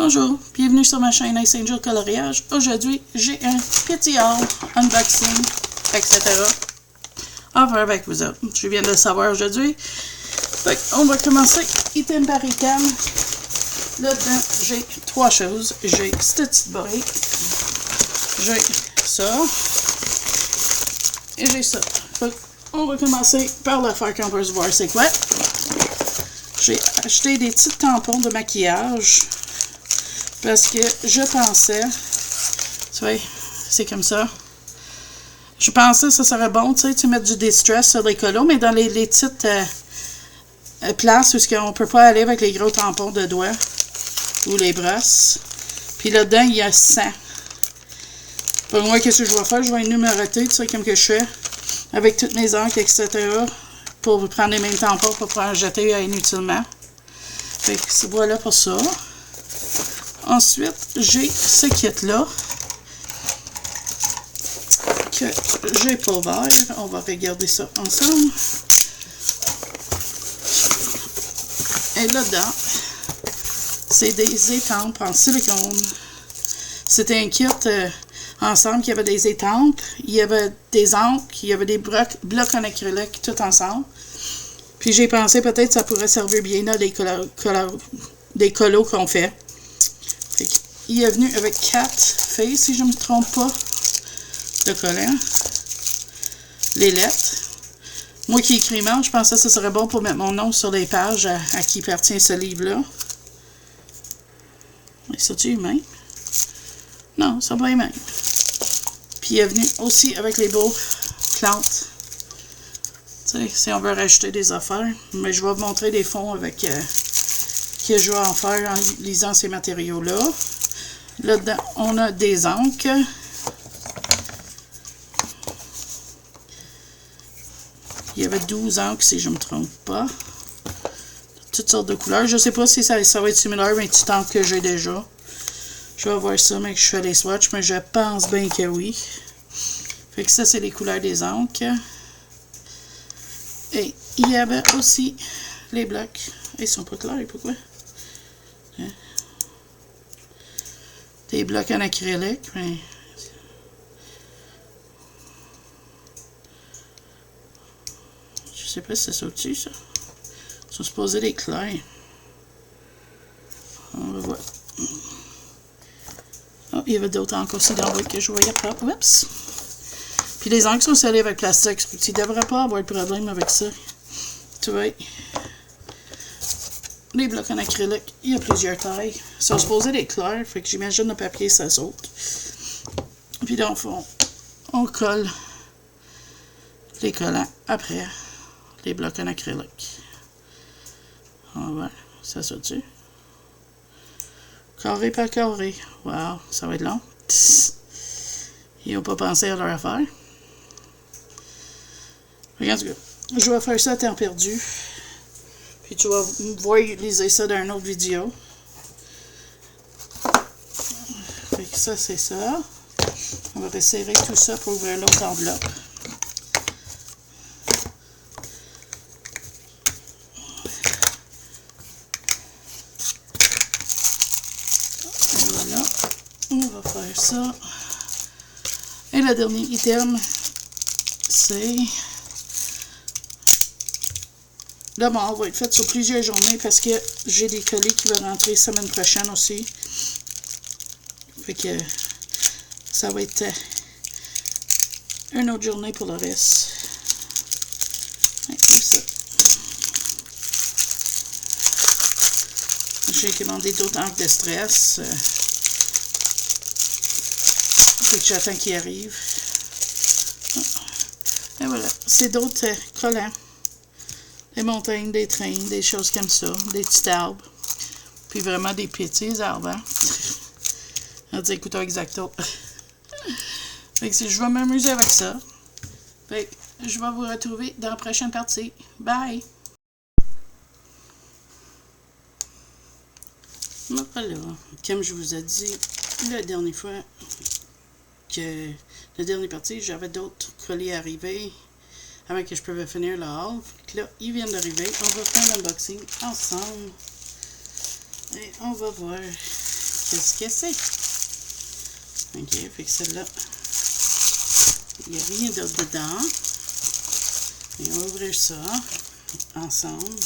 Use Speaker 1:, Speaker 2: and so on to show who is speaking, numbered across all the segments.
Speaker 1: Bonjour, bienvenue sur ma chaîne Ice Angel Coloriage. Aujourd'hui, j'ai un petit haul, unboxing, etc. Enfin avec vous autres. Je viens de le savoir aujourd'hui. On va commencer item par item. Là-dedans, j'ai trois choses. J'ai cette petite boîte. J'ai ça. Et j'ai ça. On va commencer par le faire qu'on peut se voir c'est quoi. J'ai acheté des petits tampons de maquillage. Parce que je pensais, tu vois, c'est comme ça. Je pensais que ça serait bon, tu sais, tu mets du distress sur les colos, mais dans les petites places où on ne peut pas aller avec les gros tampons de doigts ou les brosses. Puis là-dedans, il y a 100. Pour moi, qu'est-ce que je vais faire? Je vais numéroter, tu sais, comme que je fais, avec toutes mes encres, etc., pour prendre les mêmes tampons pour pouvoir jeter inutilement. Fait que voilà pour ça. Ensuite, j'ai ce kit-là que j'ai pas ouvert. On va regarder ça ensemble. Et là-dedans, c'est des étampes en silicone. C'était un kit ensemble qui avait des étampes, il y avait des encres, il y avait des blocs en acrylique, tout ensemble. Puis j'ai pensé peut-être que ça pourrait servir bien dans des colos qu'on fait. Il est venu avec 4 feuilles, si je ne me trompe pas, de collants. Les lettres. Moi qui écris mal, je pensais que ce serait bon pour mettre mon nom sur les pages à qui appartient ce livre-là. C'est-tu les mêmes? Non, ça va les mêmes. Puis il est venu aussi avec les beaux plantes. Tu sais, si on veut rajouter des affaires. Mais je vais vous montrer des fonds avec que je vais en faire en lisant ces matériaux-là. Là-dedans, on a des encres. Il y avait 12 encres, si je ne me trompe pas. Toutes sortes de couleurs. Je ne sais pas si ça va être similaire à une petite encre que j'ai déjà. Je vais voir ça, mais que je fais les swatchs, mais je pense bien que oui. Fait que ça, c'est les couleurs des encres. Et il y avait aussi les blocs. Ils sont pas clairs, pourquoi? Hein? Des blocs en acrylique, mais... Je sais pas si c'est ça au-dessus, ça. Ils sont supposés les clairs. On va voir. Oh, il y avait d'autres encres aussi dans le que je voyais pas. Oups! Puis les encres sont scellées avec plastique. Tu ne devrais pas avoir de problème avec ça. Tu vois? Les blocs en acrylique, il y a plusieurs tailles. Ils sont supposés les clairs, fait que j'imagine le papier, ça saute. Puis dans le fond, on colle les collants après les blocs en acrylique. On va voir, ça saute-tu? Carré par carré. Wow, ça va être long. Ils n'ont pas pensé à leur affaire. Regarde, je vais faire ça à temps perdu. Puis tu vas voir utiliser ça dans une autre vidéo. Fait que ça, c'est ça. On va resserrer tout ça pour ouvrir l'autre enveloppe. Voilà. On va faire ça. Et le dernier item, c'est... Là, bon, on va être fait sur plusieurs journées parce que j'ai des colis qui vont rentrer semaine prochaine aussi. Fait que ça va être une autre journée pour le reste. Ouais, comme ça. J'ai commandé d'autres encres de stress. Fait que j'attends qu'ils arrivent. Et voilà, c'est d'autres collants. Des montagnes, des trains, des choses comme ça, des petits arbres. Puis vraiment des petits arbres, hein? On dit écoute exacto. Fait que je vais m'amuser avec ça. Fait que je vais vous retrouver dans la prochaine partie. Bye! Voilà, comme je vous ai dit la dernière fois que la dernière partie, j'avais d'autres colis arrivés avant que je pouvais finir le haul. Là, ils viennent d'arriver. On va faire l'unboxing ensemble. Et on va voir Qu'est-ce que c'est? OK, fait que celle-là, il n'y a rien d'autre dedans. Et on va ouvrir ça ensemble.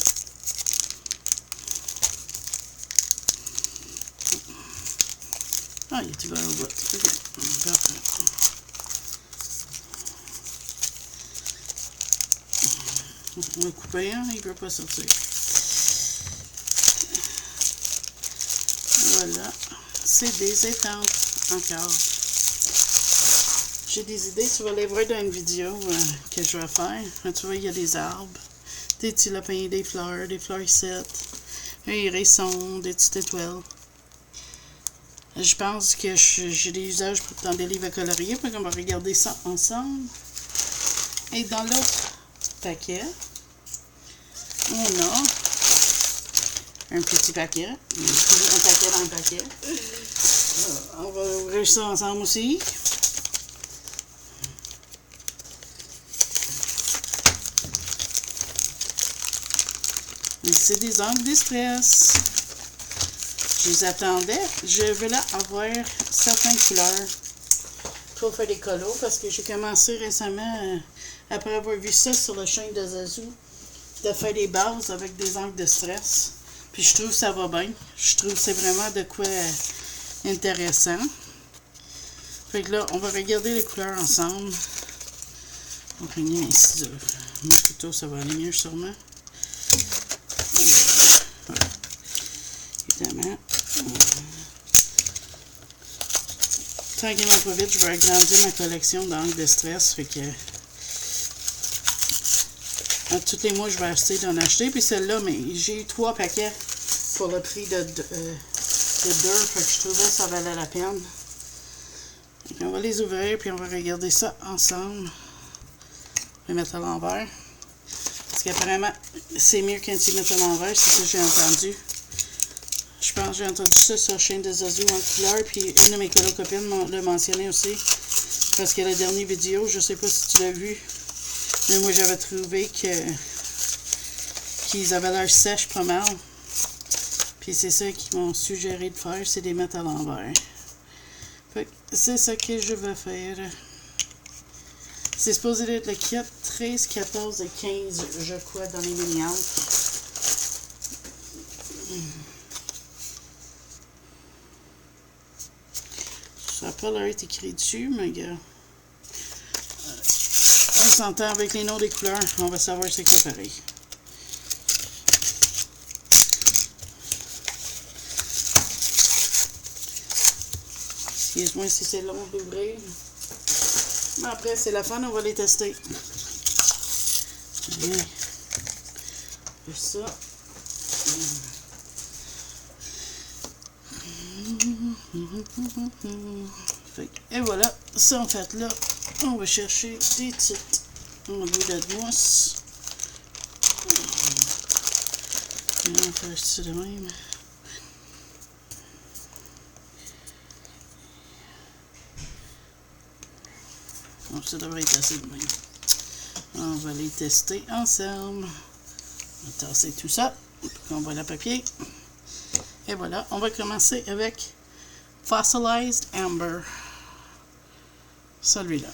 Speaker 1: Ah, il est ouvert au bout. OK, parfait. On va couper, hein? Il ne veut pas sortir. Voilà. C'est des étampes encore. J'ai des idées, tu vas les voir dans une vidéo que je vais faire. Tu vois, il y a des arbres, des petits lapins, des fleurs ici, un hérisson, des petites étoiles. Je pense que j'ai des usages dans des livres à colorier, donc on va regarder ça ensemble. Et dans l'autre paquet, on a un petit paquet. Toujours un paquet dans le paquet. On va ouvrir ça ensemble aussi. C'est des encres d'Express. Je les attendais. Je voulais avoir certaines couleurs pour faire des colos parce que j'ai commencé récemment, après avoir vu ça sur la chaîne de Zazu, de faire des bases avec des encres de stress. Puis je trouve que ça va bien. Je trouve que c'est vraiment de quoi intéressant. Fait que là, on va regarder les couleurs ensemble. On va prendre mes ciseaux. Mon couteau, ça va aller mieux sûrement. Voilà. Évidemment. Tranquillement pas vite, je vais agrandir ma collection d'encre de stress. Fait que tous les mois, je vais essayer d'en acheter. Puis celle-là, mais j'ai eu 3 paquets pour le prix de 2. Fait que je trouvais que ça valait la peine. Donc, on va les ouvrir, puis on va regarder ça ensemble. Je vais mettre à l'envers. Parce qu'apparemment, c'est mieux quand ils mettent à l'envers, c'est ça que j'ai entendu. Je pense que j'ai entendu ça sur la chaîne de Zazu en couleur, puis une de mes copines l'a mentionné aussi. Parce que la dernière vidéo, je sais pas si tu l'as vu, mais moi j'avais trouvé qu'ils avaient l'air sèches pas mal. Puis c'est ça qu'ils m'ont suggéré de faire, c'est de les mettre à l'envers. Fait que c'est ça que je vais faire. C'est supposé être le kit 13, 14 et 15, je crois, dans les mini-encres. Ça n'a pas l'air d'être écrit dessus, mais gars. On s'entend avec les noms des couleurs, on va savoir c'est quoi pareil. Excuse-moi si c'est long d'ouvrir. Mais après, c'est la fin, on va les tester. Allez. Ça. Et voilà, ça en fait là, on va chercher des petites boulettes de mousse. On va faire ça de même. Donc ça devrait être assez de même. On va les tester ensemble. On va tasser tout ça. On va le papier. Et voilà, on va commencer avec Fossilized Amber. Celui-là.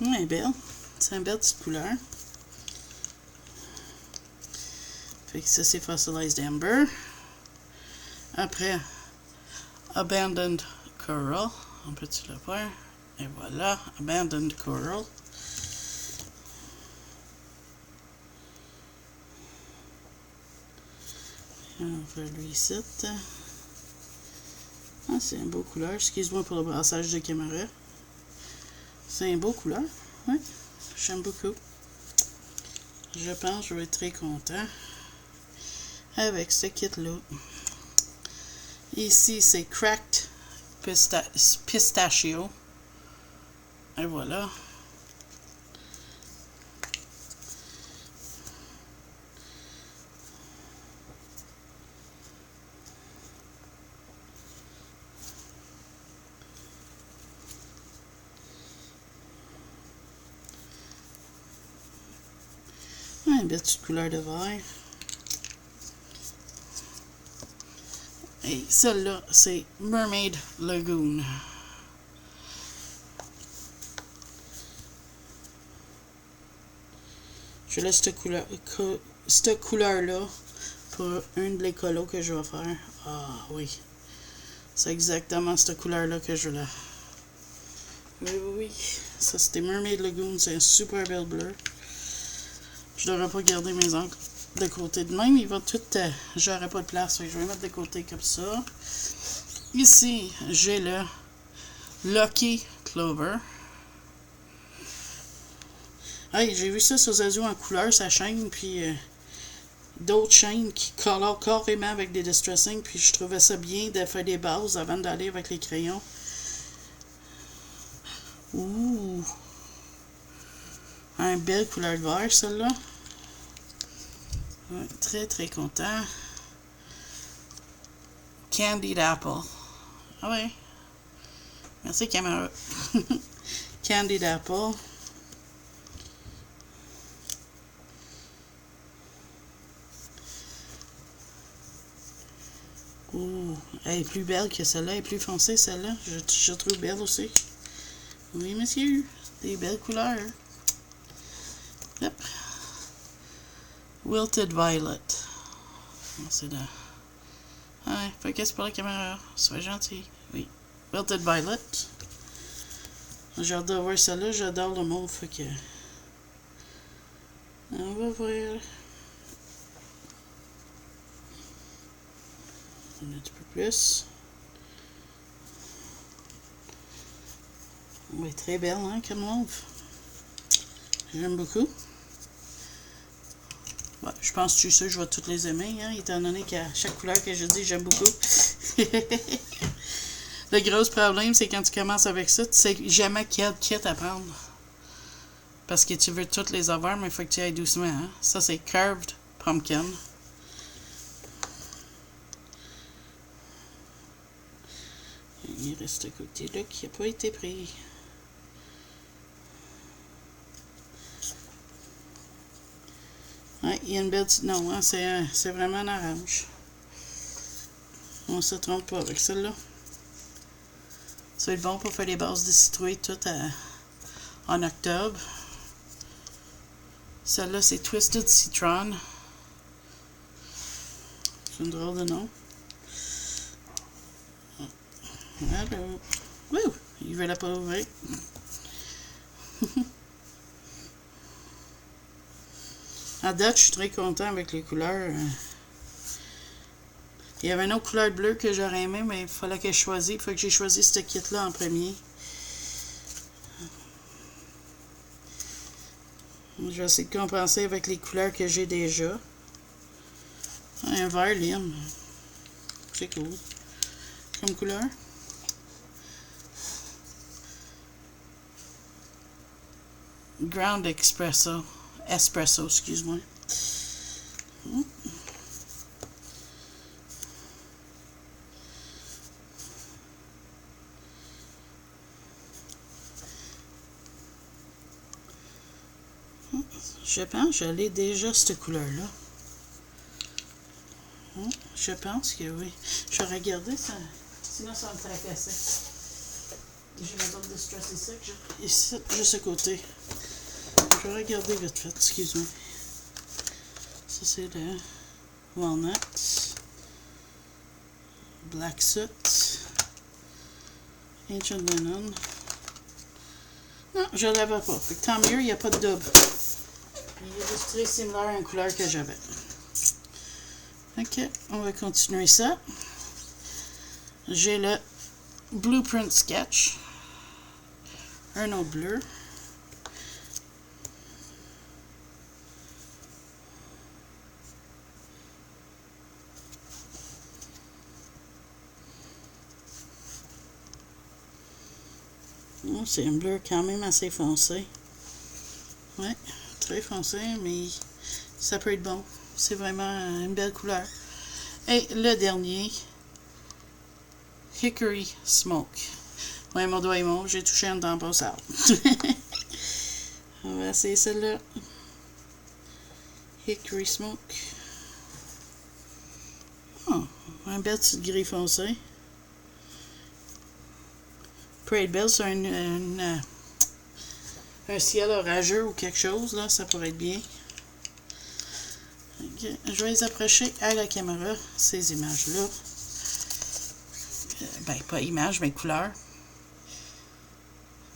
Speaker 1: Elle est belle. C'est une belle petite couleur. Fait que ça, c'est Fossilized Amber. Après, Abandoned Coral. On peut-tu le faire? Et voilà, Abandoned Coral. On va faire lui ici. Ah, c'est une beau couleur. Excuse-moi pour le brassage de caméra. C'est une beau couleur. Oui, j'aime beaucoup. Je pense que je vais être très content avec ce kit-là. Ici, c'est Cracked Pistachio. Et voilà. une belle petite couleur de vert. Et celle-là, c'est Mermaid Lagoon. Je laisse cette couleur-là pour une des colos que je vais faire. Ah oui. C'est exactement cette couleur-là que je voulais. Oui, oui, oui. Ça, c'était Mermaid Lagoon. C'est un super bel bleu. Je devrais pas garder mes encres de côté de même. Il va tout... j'aurais pas de place. Je vais les mettre de côté comme ça. Ici, j'ai le Lucky Clover. Hey, j'ai vu ça sur Zazu en couleur, sa chaîne, puis d'autres chaînes qui colorent carrément avec des distressing, puis je trouvais ça bien de faire des bases avant d'aller avec les crayons. Ouh! Un belle couleur de vert, celle-là. Ouais, très, très content. Candied Apple. Ah ouais. Merci, caméra. Candied Apple. Ouh, elle est plus belle que celle-là, elle est plus foncée celle-là. Je trouve belle aussi. Oui, monsieur, des belles couleurs. Yep. Wilted Violet. C'est là. Ouais, focus pour la caméra. Sois gentil. Oui. Wilted Violet. J'adore voir celle-là, j'adore le mauve, fait que. On va voir. Un petit peu plus. Oui, très belle, hein, comme mauve. J'aime beaucoup. Ouais, je pense que tu sais, je vais toutes les aimer, hein, étant donné qu'à chaque couleur que je dis, j'aime beaucoup. Le gros problème, c'est quand tu commences avec ça, tu sais jamais quel kit à prendre. Parce que tu veux toutes les avoir, mais il faut que tu ailles doucement. Hein? Ça, c'est Curved Pumpkin. Il reste à côté là qui n'a pas été pris. Ouais, il y a une belle petite... Non, hein, c'est vraiment un orange. On ne se trompe pas avec celle-là. Ça va être bon pour faire les bases de citrouille toutes en octobre. Celle-là, c'est Twisted Citron. C'est une drôle de nom. Allô. Wouh! Il veut la pas ouvrir. À date, je suis très content avec les couleurs. Il y avait une autre couleur bleue que j'aurais aimé, mais il fallait que je choisisse. Il faut que j'ai choisi ce kit-là en premier. Je vais essayer de compenser avec les couleurs que j'ai déjà. Un vert lime. C'est cool. Comme couleur. Ground Espresso. Espresso, excuse-moi. Je pense que j'allais déjà cette couleur-là. Je pense que oui. Je vais regarder ça. Sinon, ça va me tracasser. J'ai ma boîte de stress ici, juste à côté. Je vais regarder vite fait, excuse-moi. Ça, c'est le Walnut. Black Soot. Ancient Linen. Non, je ne l'avais pas. Fait que tant mieux, il n'y a pas de double. Il est juste très similaire à une couleur que j'avais. Ok, on va continuer ça. J'ai le Blueprint Sketch. Un autre bleu. Oh, c'est un bleu quand même assez foncé. Ouais, très foncé, mais ça peut être bon. C'est vraiment une belle couleur. Et le dernier, Hickory Smoke. Ouais, mon doigt est mauve, j'ai touché un temps passable. On va essayer celle-là. Hickory Smoke. Oh, un bel petit gris foncé. Parade Bell, c'est un ciel orageux ou quelque chose, là, ça pourrait être bien. Okay. Je vais les approcher à la caméra, ces images-là. Ben, pas images, mais couleurs.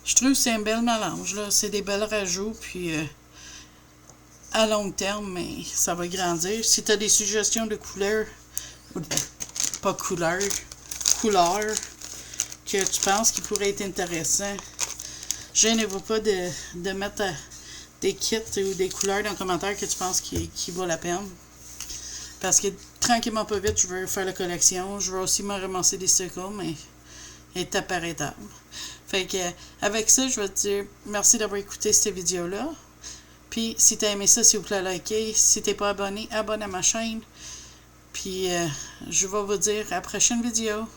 Speaker 1: Je trouve que c'est un bel mélange, là. C'est des belles rajouts, puis à long terme, mais ça va grandir. Si tu as des suggestions de couleurs, pas couleurs, que tu penses qui pourraient être intéressants, gênez-vous pas de mettre des kits ou des couleurs dans les commentaires que tu penses qui vaut la peine. Parce que tranquillement pas vite, je veux faire la collection. Je veux aussi me ramasser des stickers, mais étape par étape. Fait que avec ça, je vais te dire merci d'avoir écouté cette vidéo-là. Puis si tu as aimé ça, s'il vous plaît, likez. Si tu n'es pas abonné, abonne à ma chaîne. Puis je vais vous dire à la prochaine vidéo.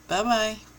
Speaker 1: Bye bye!